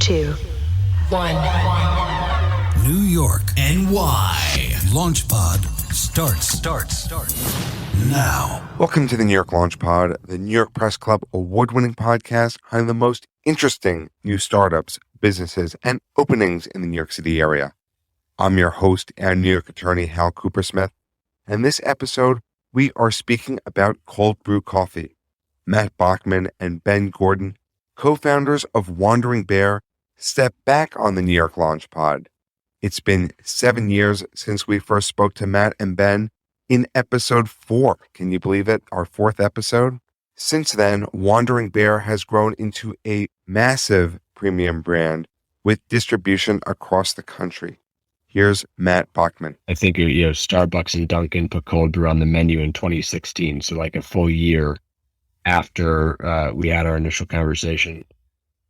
2, 1. New York, NY. LaunchPod starts now. Welcome to the New York LaunchPod, the New York Press Club award-winning podcast on the most interesting new startups, businesses, and openings in the New York City area. I'm your host and New York attorney, Hal Coopersmith, and this episode, we are speaking about cold brew coffee. Matt Bachmann and Ben Gordon, co-founders of Wandering Bear, step back on the New York LaunchPod. It's been 7 years since we first spoke to Matt and Ben in episode 4. Can you believe it? Our 4th episode. Since then, Wandering Bear has grown into a massive premium brand with distribution across the country. Here's Matt Bachmann. I think, Starbucks and Dunkin' put cold brew on the menu in 2016. So like a full year after we had our initial conversation.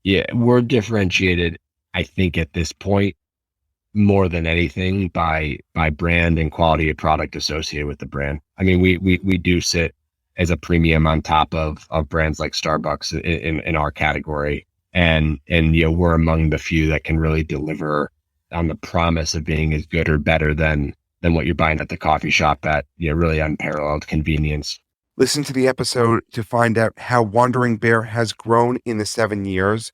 Yeah, we're differentiated, I think, at this point, more than anything by brand and quality of product associated with the brand. I mean, we do sit as a premium on top of brands like Starbucks in our category. And we're among the few that can really deliver on the promise of being as good or better than what you're buying at the coffee shop at, really unparalleled convenience. Listen to the episode to find out how Wandering Bear has grown in the 7 years,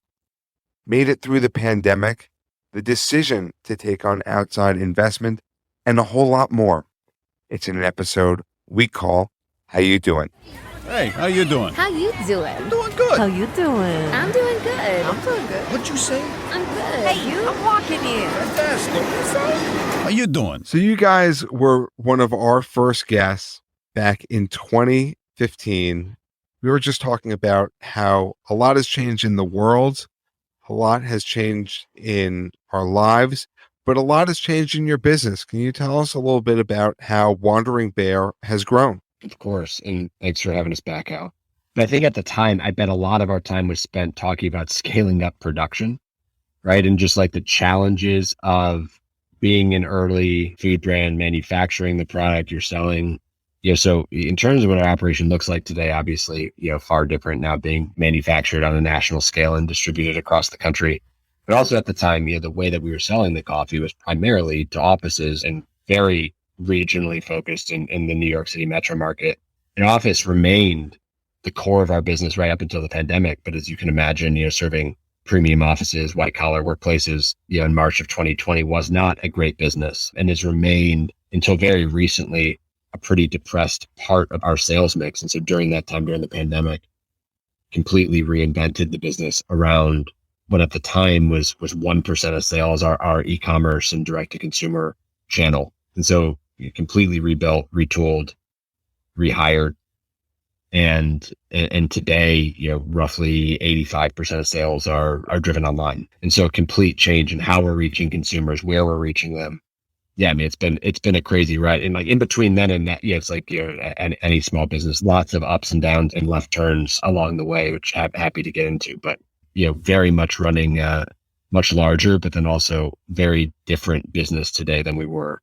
made it through the pandemic, the decision to take on outside investment, and a whole lot more. It's in an episode we call How You Doin'? Hey, how you doing? How you doing? I'm doing good. How you doing? I'm doing good. I'm doing good. What'd you say? I'm good. Hey, you? I'm walking in. Fantastic. What you say? How you doing? So you guys were one of our first guests back in 2015. We were just talking about how a lot has changed in the world. A lot has changed in our lives, but a lot has changed in your business. Can you tell us a little bit about how Wandering Bear has grown? Of course. And thanks for having us back out. But I think at the time, I bet a lot of our time was spent talking about scaling up production, right? And just like the challenges of being an early food brand, manufacturing the product you're selling. So in terms of what our operation looks like today, obviously, far different now being manufactured on a national scale and distributed across the country. But also at the time, the way that we were selling the coffee was primarily to offices and very regionally focused in the New York City metro market. An office remained the core of our business right up until the pandemic. But as you can imagine, serving premium offices, white collar workplaces, in March of 2020 was not a great business and has remained until very recently a pretty depressed part of our sales mix. And so during that time, during the pandemic, completely reinvented the business around what at the time was 1% of sales, our e-commerce and direct to consumer channel. And so completely rebuilt, retooled, rehired. And today, roughly 85% of sales are driven online. And so a complete change in how we're reaching consumers, where we're reaching them. Yeah, I mean, it's been a crazy ride. And like in between then and that, it's like, any small business, lots of ups and downs and left turns along the way, which I'm happy to get into. But, very much running much larger, but then also very different business today than we were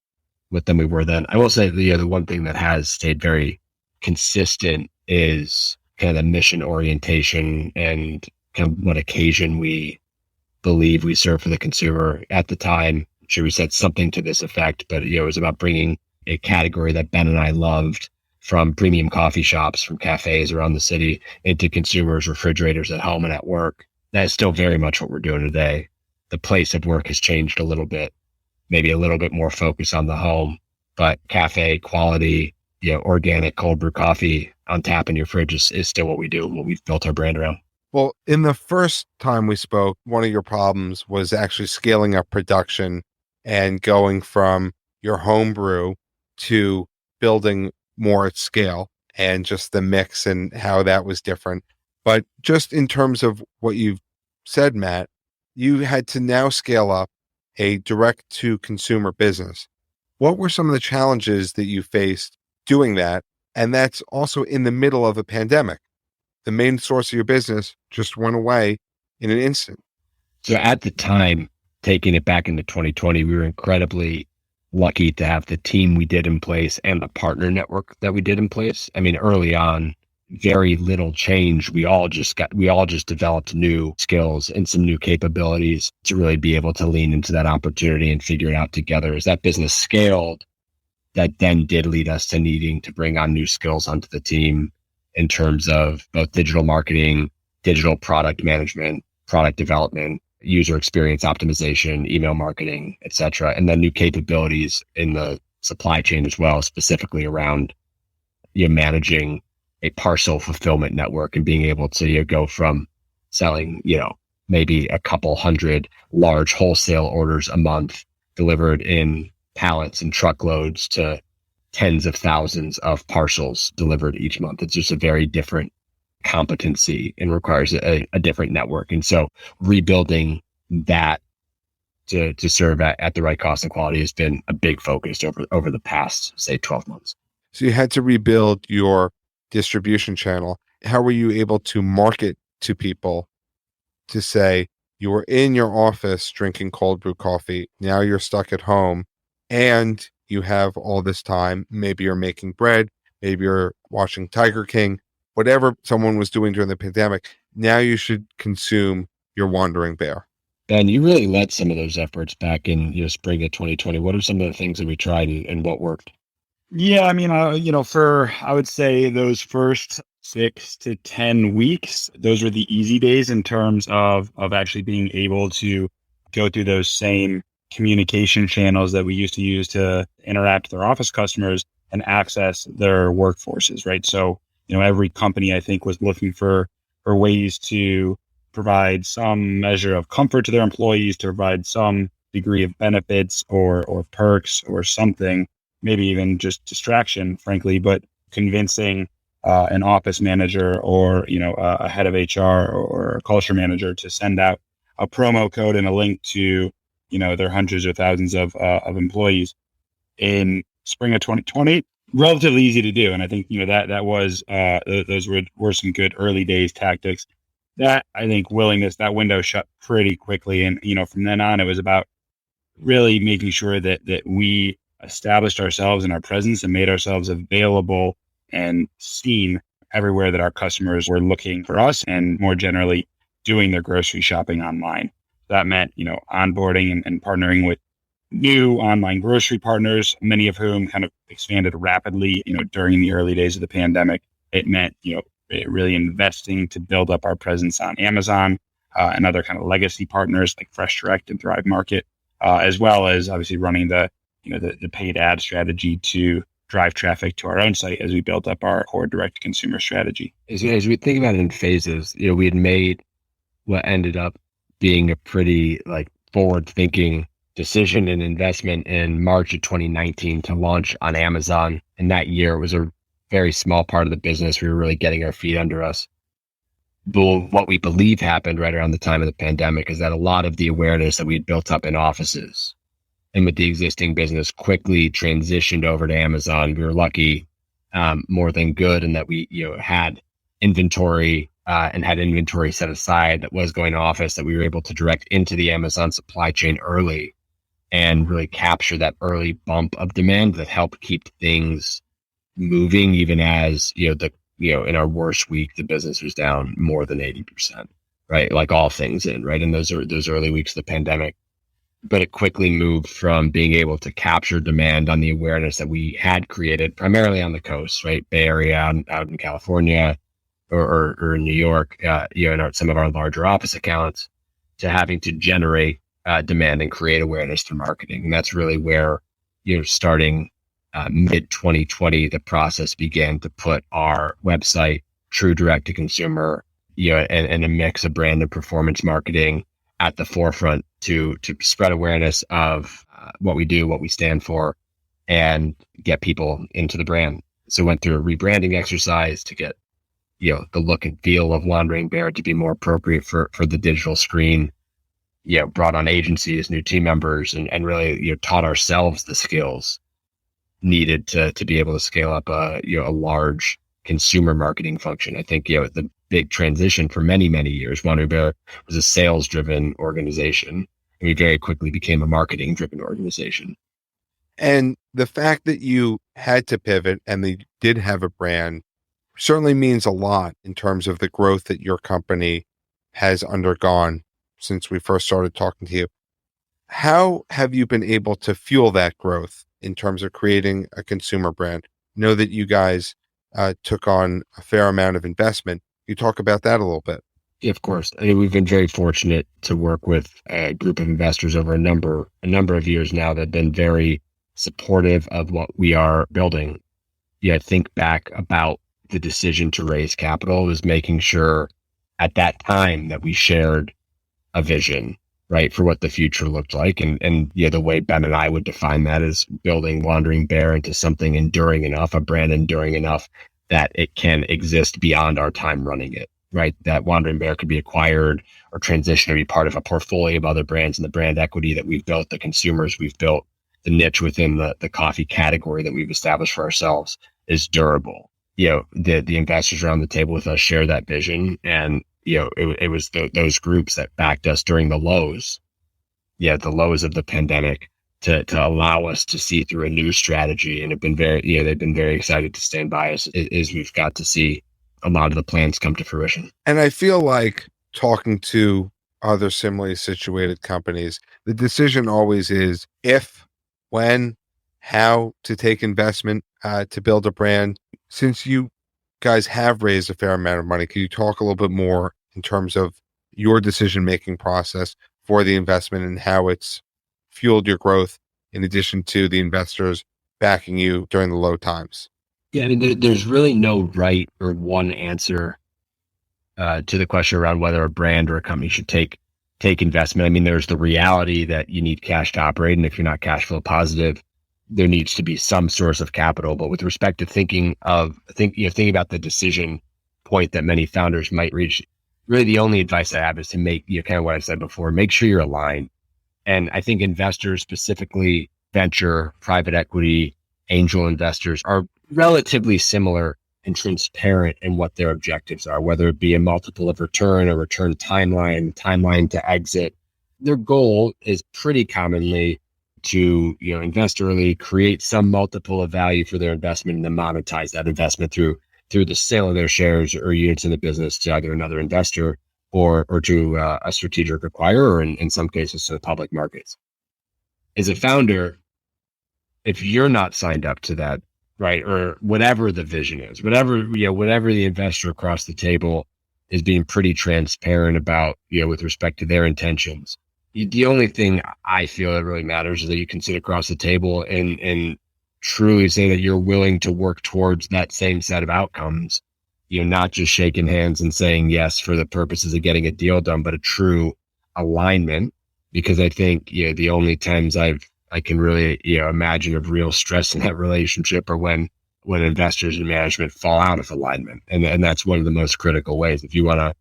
then. I will say the one thing that has stayed very consistent is kind of the mission orientation and kind of what occasion we believe we serve for the consumer. At the time, I'm sure we said something to this effect, but it was about bringing a category that Ben and I loved from premium coffee shops, from cafes around the city into consumers' refrigerators at home and at work. That is still very much what we're doing today. The place of work has changed a little bit, maybe a little bit more focus on the home, but cafe quality, organic cold brew coffee on tap in your fridge is still what we do, what we've built our brand around. Well, in the first time we spoke, one of your problems was actually scaling up production and going from your home brew to building more at scale and just the mix and how that was different. But just in terms of what you've said, Matt, you had to now scale up a direct to consumer business. What were some of the challenges that you faced doing that? And that's also in the middle of a pandemic. The main source of your business just went away in an instant. So at the time, taking it back into 2020, we were incredibly lucky to have the team we did in place and the partner network that we did in place. I mean, early on, very little change. We all just developed new skills and some new capabilities to really be able to lean into that opportunity and figure it out together. As that business scaled, that then did lead us to needing to bring on new skills onto the team in terms of both digital marketing, digital product management, product development, user experience optimization, email marketing, et cetera, and then new capabilities in the supply chain as well, specifically around managing a parcel fulfillment network and being able to go from selling, maybe a couple hundred large wholesale orders a month delivered in pallets and truckloads to tens of thousands of parcels delivered each month. It's just a very different competency and requires a different network. And so rebuilding that to serve at the right cost and quality has been a big focus over the past, say, 12 months. So you had to rebuild your distribution channel. How were you able to market to people to say you were in your office drinking cold brew coffee, now you're stuck at home and you have all this time, maybe you're making bread, maybe you're watching Tiger King, whatever someone was doing during the pandemic, now you should consume your Wandering Bear. Ben, you really led some of those efforts back in spring of 2020. What are some of the things that we tried and what worked? Yeah, I mean, I would say those first 6 to 10 weeks, those were the easy days in terms of actually being able to go through those same communication channels that we used to use to interact with our office customers and access their workforces, right? So, every company I think was looking for ways to provide some measure of comfort to their employees, to provide some degree of benefits or perks or something, maybe even just distraction, frankly, but convincing an office manager or, a head of HR or a culture manager to send out a promo code and a link to, their hundreds or thousands of employees in spring of 2020, relatively easy to do. And I think, that was, those were some good early days tactics that I think that window shut pretty quickly. And, from then on, it was about really making sure that we established ourselves and our presence and made ourselves available and seen everywhere that our customers were looking for us and more generally doing their grocery shopping online. That meant, onboarding and partnering with new online grocery partners, many of whom kind of expanded rapidly, during the early days of the pandemic. It meant, really investing to build up our presence on Amazon and other kind of legacy partners like Fresh Direct and Thrive Market, as well as obviously running the paid ad strategy to drive traffic to our own site as we built up our core direct consumer strategy. As we think about it in phases, we had made what ended up being a pretty forward thinking decision and investment in March of 2019 to launch on Amazon. And that year was a very small part of the business. We were really getting our feet under us. But what we believe happened right around the time of the pandemic is that a lot of the awareness that we'd built up in offices and with the existing business quickly transitioned over to Amazon. We were lucky, more than good, in that we had inventory and had inventory set aside that was going to office that we were able to direct into the Amazon supply chain early and really capture that early bump of demand that helped keep things moving, even as in our worst week the business was down more than 80%, right? Like all things right in those early weeks of the pandemic. But it quickly moved from being able to capture demand on the awareness that we had created primarily on the coast, right? Bay Area, out in California or in New York, in some of our larger office accounts, to having to generate demand and create awareness through marketing. And that's really where, starting mid 2020, the process began to put our website, true direct to consumer, and a mix of brand and performance marketing at the forefront to spread awareness of what we do, what we stand for, and get people into the brand. So went through a rebranding exercise to get, the look and feel of Wandering Bear to be more appropriate for the digital screen. Brought on agencies, new team members, and really, taught ourselves the skills needed to be able to scale up a large consumer marketing function. I think, the big transition for many, many years, Wandering Bear was a sales driven organization, and we very quickly became a marketing driven organization. And the fact that you had to pivot and they did have a brand certainly means a lot in terms of the growth that your company has undergone since we first started talking to you. How have you been able to fuel that growth in terms of creating a consumer brand? Know that you guys took on a fair amount of investment. You talk about that a little bit. Yeah, of course. I mean, we've been very fortunate to work with a group of investors over a number of years now that have been very supportive of what we are building. Yeah, I think back about the decision to raise capital was making sure at that time that we shared a vision, right, for what the future looked like. And yeah, the way Ben and I would define that is building Wandering Bear into something enduring enough, a brand enduring enough that it can exist beyond our time running it, right? That Wandering Bear could be acquired or transition to be part of a portfolio of other brands, and the brand equity that we've built, the consumers we've built, the niche within the coffee category that we've established for ourselves is durable. You know, the investors around the table with us share that vision. And, you know, it was those groups that backed us during the lows, the lows of the pandemic to allow us to see through a new strategy, and have been they've been very excited to stand by us as we've got to see a lot of the plans come to fruition. And I feel like talking to other similarly situated companies, the decision always is if, when, how to take investment to build a brand. Since you guys have raised a fair amount of money, can you talk a little bit more in terms of your decision-making process for the investment and how it's fueled your growth in addition to the investors backing you during the low times? Yeah, I mean, there's really no right or one answer to the question around whether a brand or a company should take investment. I mean, there's the reality that you need cash to operate, and if you're not cash flow positive, there needs to be some source of capital. But with respect to thinking about the decision point that many founders might reach, really the only advice I have is to make, kind of what I said before, make sure you're aligned. And I think investors, specifically venture, private equity, angel investors, are relatively similar and transparent in what their objectives are, whether it be a multiple of return, a return timeline to exit. Their goal is pretty commonly to, invest early, create some multiple of value for their investment, and then monetize that investment through the sale of their shares or units in the business to either another investor or to a strategic acquirer, or in some cases to the public markets. As a founder, if you're not signed up to that, right, or whatever the vision is, whatever the investor across the table is being pretty transparent about, with respect to their intentions, the only thing I feel that really matters is that you can sit across the table and truly say that you're willing to work towards that same set of outcomes, not just shaking hands and saying yes for the purposes of getting a deal done, but a true alignment. Because I think, the only times I can really, imagine of real stress in that relationship are when investors and management fall out of alignment. And that's one of the most critical ways. If you want to,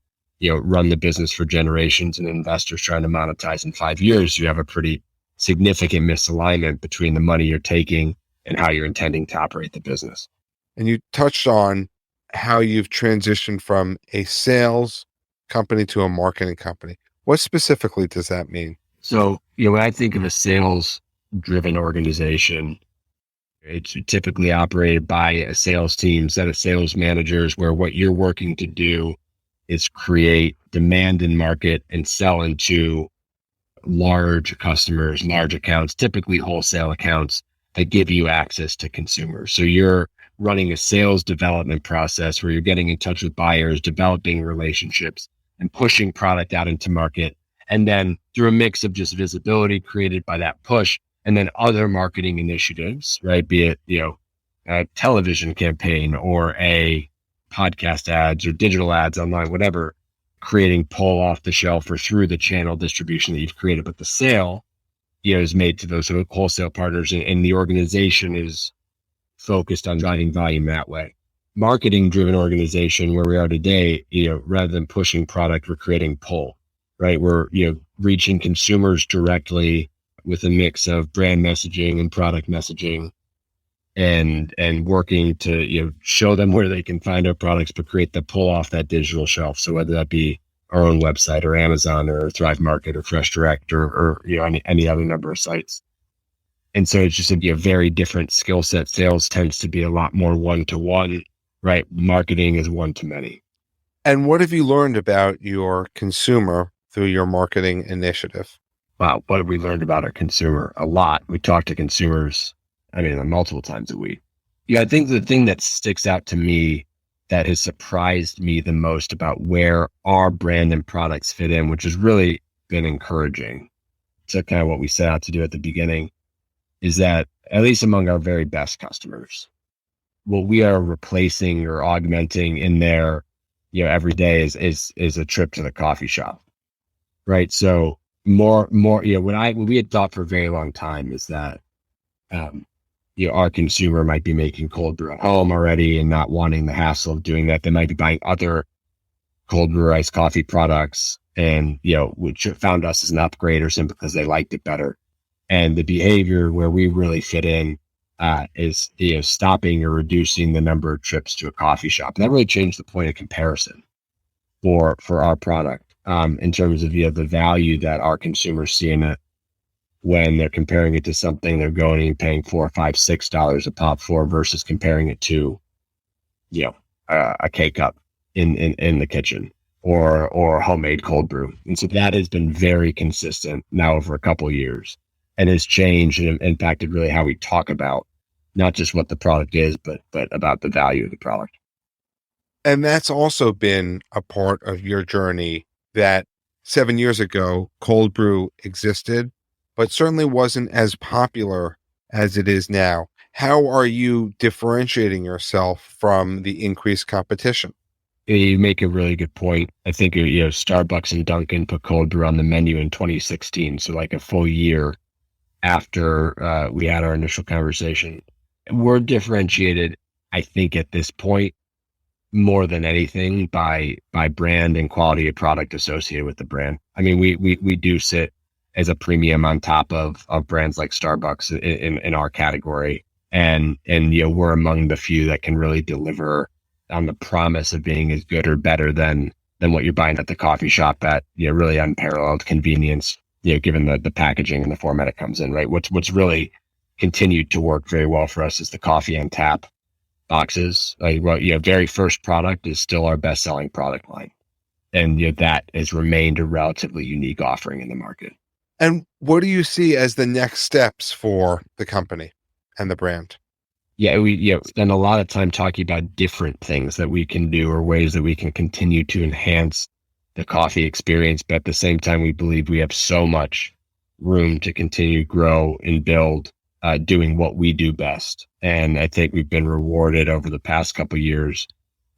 run the business for generations and investors trying to monetize in 5 years, you have a pretty significant misalignment between the money you're taking and how you're intending to operate the business. And you touched on how you've transitioned from a sales company to a marketing company. What specifically does that mean? So, when I think of a sales-driven organization, it's typically operated by a sales team, set of sales managers, where what you're working to do is create demand in market and sell into large customers, large accounts, typically wholesale accounts that give you access to consumers. So you're running a sales development process where you're getting in touch with buyers, developing relationships, and pushing product out into market. And then through a mix of just visibility created by that push, and then other marketing initiatives, right? Be it, a television campaign or a podcast ads or digital ads online, whatever, creating pull off the shelf or through the channel distribution that you've created. But the sale, is made to those sort of wholesale partners, and the organization is focused on driving volume that way. Marketing driven organization where we are today, rather than pushing product, we're creating pull, right? We're, reaching consumers directly with a mix of brand messaging and product messaging, and working to, show them where they can find our products, but create the pull off that digital shelf. So whether that be our own website or Amazon or Thrive Market or Fresh Direct or any other number of sites. And so it's just a very different skill set. Sales tends to be a lot more one-to-one, right? Marketing is one to many. And what have you learned about your consumer through your marketing initiative? Wow, what have we learned about our consumer? A lot. We talk to consumers, multiple times a week. Yeah, I think the thing that sticks out to me that has surprised me the most about where our brand and products fit in, which has really been encouraging to kind of what we set out to do at the beginning, is that at least among our very best customers, what we are replacing or augmenting in their, every day is a trip to the coffee shop, right? So more, what we had thought for a very long time is that, our consumer might be making cold brew at home already and not wanting the hassle of doing that. They might be buying other cold brew iced coffee products and, which found us as an upgrade or simply because they liked it better. And the behavior where we really fit in is, stopping or reducing the number of trips to a coffee shop. And that really changed the point of comparison for our product in terms of, the value that our consumers see in it when they're comparing it to something they're going and paying $4, $5, $6 a pop for versus comparing it to, a K-Cup in the kitchen or homemade cold brew. And so that has been very consistent now over a couple of years and has changed and impacted really how we talk about not just what the product is, but about the value of the product. And that's also been a part of your journey that 7 years ago, cold brew existed, but certainly wasn't as popular as it is now. How are you differentiating yourself from the increased competition? You make a really good point. I think, Starbucks and Dunkin' put cold brew on the menu in 2016. So like a full year after we had our initial conversation. We're differentiated, I think, at this point, more than anything by brand and quality of product associated with the brand. We do sit as a premium on top of brands like Starbucks in our category. And we're among the few that can really deliver on the promise of being as good or better than what you're buying at the coffee shop at, really unparalleled convenience, given the packaging and the format it comes in, right? What's really continued to work very well for us is the coffee on tap boxes. Very first product is still our best selling product line. And that has remained a relatively unique offering in the market. And what do you see as the next steps for the company and the brand? Yeah, we spend a lot of time talking about different things that we can do or ways that we can continue to enhance the coffee experience. But at the same time, we believe we have so much room to continue to grow and build, doing what we do best. And I think we've been rewarded over the past couple of years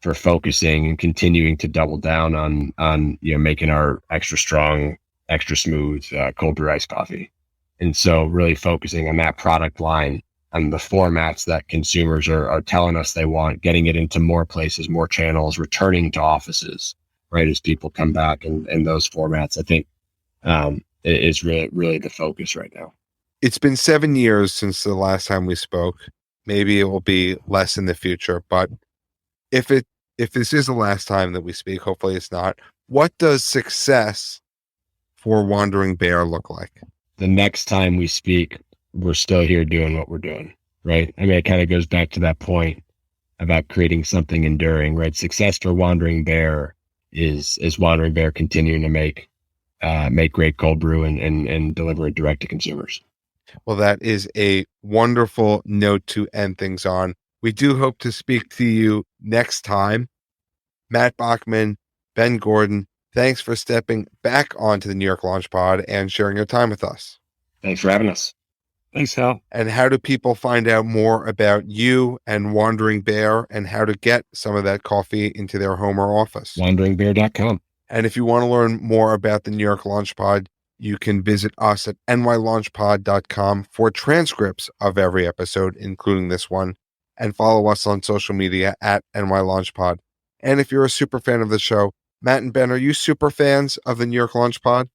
for focusing and continuing to double down on making our extra strong, extra smooth cold brew iced coffee. And so really focusing on that product line and the formats that consumers are telling us they want, getting it into more places, more channels, returning to offices, right? As people come back and those formats, I think is really the focus right now. It's been 7 years since the last time we spoke. Maybe it will be less in the future, but if this is the last time that we speak, hopefully it's not. What does success for Wandering Bear look like? The next time we speak, we're still here doing what we're doing, right? It kind of goes back to that point about creating something enduring, right? Success for Wandering Bear is Wandering Bear continuing to make great cold brew and deliver it direct to consumers. Well, that is a wonderful note to end things on. We do hope to speak to you next time. Matt Bachmann, Ben Gordon, thanks for stepping back onto the New York Launch Pod and sharing your time with us. Thanks for having us. Thanks, Hal. And how do people find out more about you and Wandering Bear and how to get some of that coffee into their home or office? WanderingBear.com. And if you want to learn more about the New York Launch Pod, you can visit us at nylaunchpod.com for transcripts of every episode, including this one, and follow us on social media at nylaunchpod. And if you're a super fan of the show, Matt and Ben, are you super fans of the New York Launch Pod?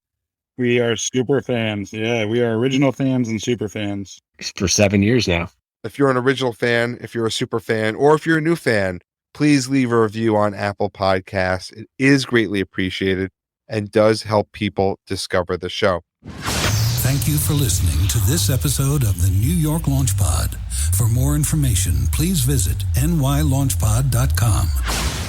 We are super fans. Yeah, we are original fans and super fans. For 7 years now. If you're an original fan, if you're a super fan, or if you're a new fan, please leave a review on Apple Podcasts. It is greatly appreciated and does help people discover the show. Thank you for listening to this episode of the New York Launch Pod. For more information, please visit nylaunchpod.com.